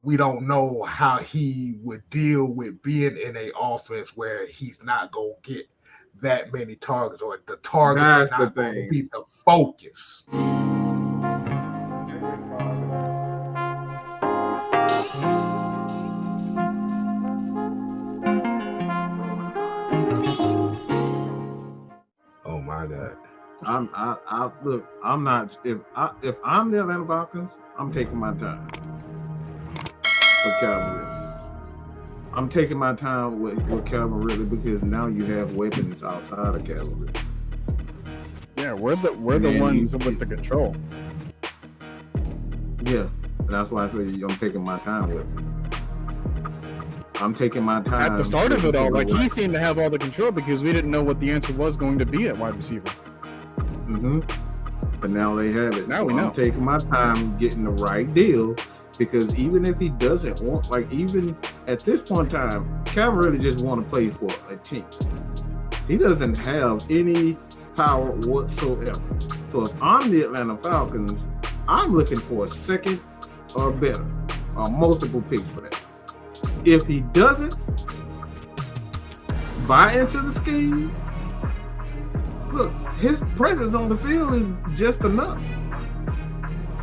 we don't know how he would deal with being in a offense where he's not gonna get that many targets, or the target is not going to be the focus. Oh my God. Look, I'm not, if I'm the Atlanta Falcons, I'm taking my time with Calvin Ridley. I'm taking my time with Calvin Ridley because now you have weapons outside of Calvin Ridley. Yeah, we're the ones with the control. Yeah, that's why I say I'm taking my time with it. I'm taking my time. At the start of it all, like he seemed to have all the control because we didn't know what the answer was going to be at wide receiver. Mm-hmm. But now they have it. Now so we know. I'm taking my time getting the right deal because even if he doesn't want, like even at this point in time, Calvin really just want to play for a team. He doesn't have any power whatsoever. So if I'm the Atlanta Falcons, I'm looking for a second or better, or multiple picks for that. If he doesn't buy into the scheme, look, his presence on the field is just enough.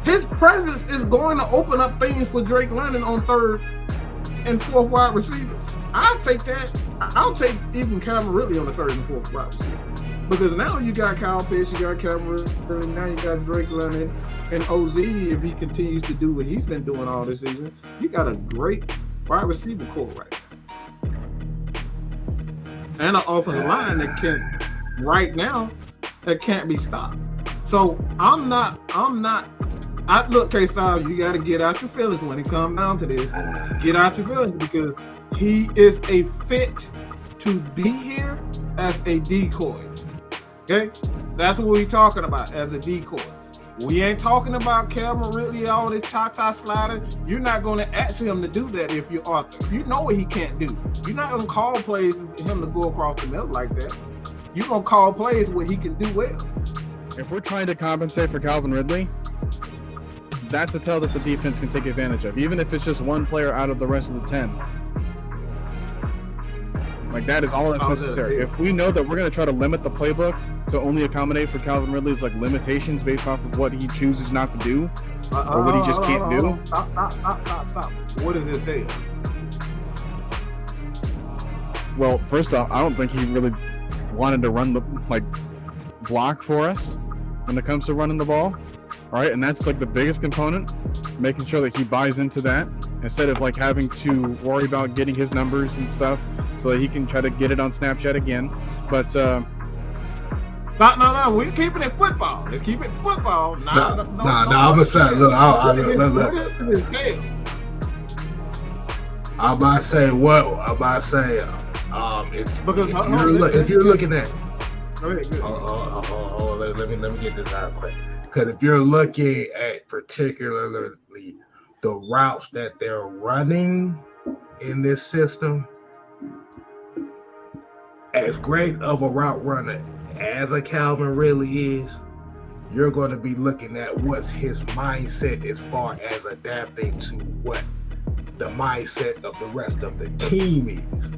His presence is going to open up things for Drake London on third and fourth wide receivers. I'll take that. I'll take even Calvin Ridley on the third and fourth wide receiver. Because now you got Kyle Pitts, you got Calvin Ridley, now you got Drake London and OZ. If he continues to do what he's been doing all this season, you got a great wide receiver core right now. And an offensive line that can't be stopped. So look, K-Style, you got to get out your feelings when it comes down to this. Get out your feelings because he is a fit to be here as a decoy. Okay? That's what we're talking about, as a decoy. We ain't talking about Calvin Ridley, all this cha-cha sliding. You're not going to ask him to do that if you're Arthur. You know what he can't do. You're not going to call plays for him to go across the middle like that. You're going to call plays where he can do well. If we're trying to compensate for Calvin Ridley, that's a tell that the defense can take advantage of, even if it's just one player out of the rest of the 10. Like, that is all that's necessary. If we know that we're going to try to limit the playbook to only accommodate for Calvin Ridley's like limitations based off of what he chooses not to do or what he just can't do. Stop. What does this tell? Well, first off, I don't think he really wanted to run the block for us when it comes to running the ball. All right, and that's like the biggest component, making sure that he buys into that instead of like having to worry about getting his numbers and stuff so that he can try to get it on Snapchat again. But no, we're keeping it football. Let's keep it football. No, I'm gonna say, look, I'm about to say what? I'm about to say, if you're looking at, let me get this out quick. Because if you're looking at particularly the routes that they're running in this system, as great of a route runner as a Calvin Ridley is, you're going to be looking at what's his mindset as far as adapting to what the mindset of the rest of the team is.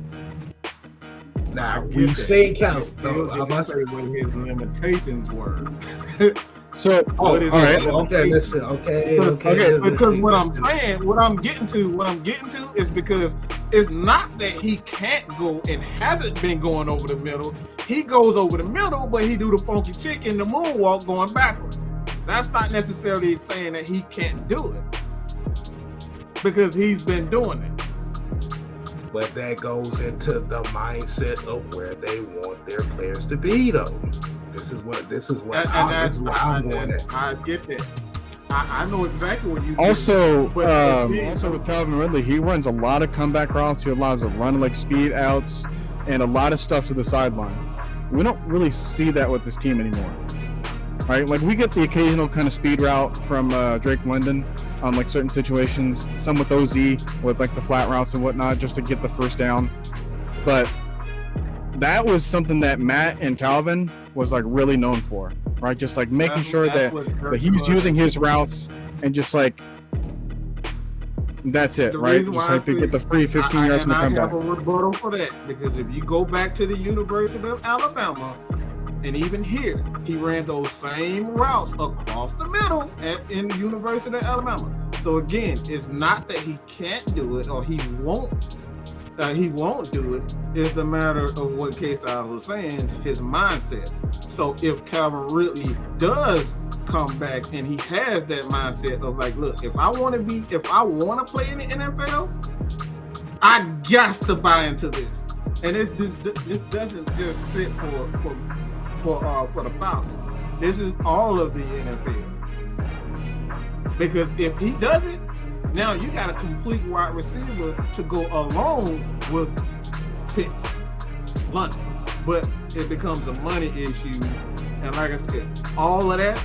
Now, we've seen Calvin. I'm about to say what his limitations were. So, all right. Okay, listen. Okay. Because what I'm getting to is because it's not that he can't go and hasn't been going over the middle. He goes over the middle, but he do the funky chicken, the moonwalk going backwards. That's not necessarily saying that he can't do it because he's been doing it. But that goes into the mindset of where they want their players to be, though. This is what I'm going at. I get that. I know exactly what you do. Also with Calvin Ridley, he runs a lot of comeback routes. He allows a run like speed outs and a lot of stuff to the sideline. We don't really see that with this team anymore. Right? Like, we get the occasional kind of speed route from Drake London on like certain situations, some with OZ with like the flat routes and whatnot, just to get the first down. But that was something that Matt and Calvin was like really known for, right? Just like making sure that he was using his routes and just like That's it, The right? reason Just why like to get the free 15 yards from the I have comeback. a rebuttal for that, because if you go back to the University of Alabama, and even here, he ran those same routes across the middle in the University of Alabama. So again, it's not that he can't do it or he won't do it. It's the matter of what K-Styles was saying, his mindset. So if Calvin Ridley does come back and he has that mindset of like, look, if I want to play in the NFL, I got to buy into this. And this doesn't just sit for the Falcons. This is all of the NFL. Because if he does it, now you got a complete wide receiver to go along with Pitts, London. But it becomes a money issue. And like I said, all of that,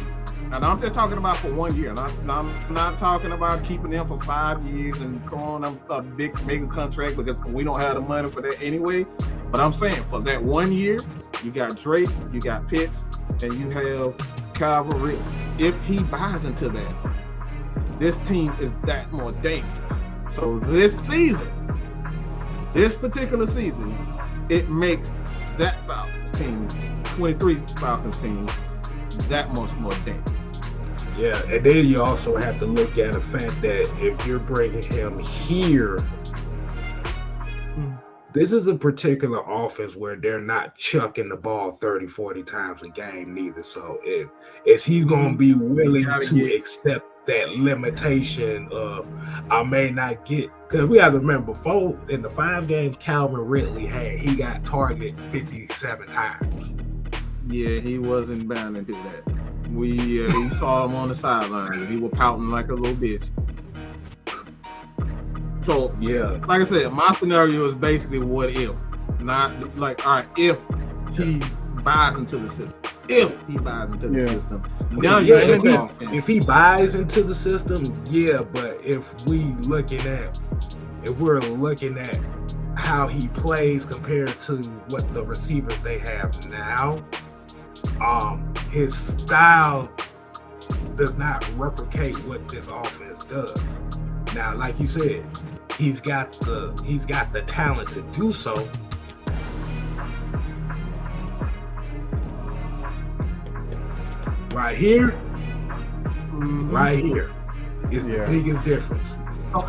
and I'm just talking about for 1 year. And I'm not talking about keeping them for 5 years and throwing them a big mega contract, because we don't have the money for that anyway. But I'm saying for that 1 year, you got Drake, you got Pitts, and you have Calvin Ridley. If he buys into that, this team is that more dangerous. So this particular season, it makes that Falcons team, 23 Falcons team, that much more dangerous. Yeah, and then you also have to look at the fact that if you're bringing him here, this is a particular offense where they're not chucking the ball 30, 40 times a game neither. So if he's going to be willing to accept that limitation of, I may not get, because we have to remember, before in the 5 games Calvin Ridley had, he got targeted 57 times. Yeah, he wasn't bound to do that. We saw him on the sidelines. He was pouting like a little bitch. So yeah, like I said, my scenario is basically what if, not like, all right, if he buys into the system. If he buys into the system. Now if he buys into the system, yeah, but if we're looking at how he plays compared to what the receivers they have now, his style does not replicate what this offense does. Now, like you said, he's got the talent to do so. Right here is the biggest difference. So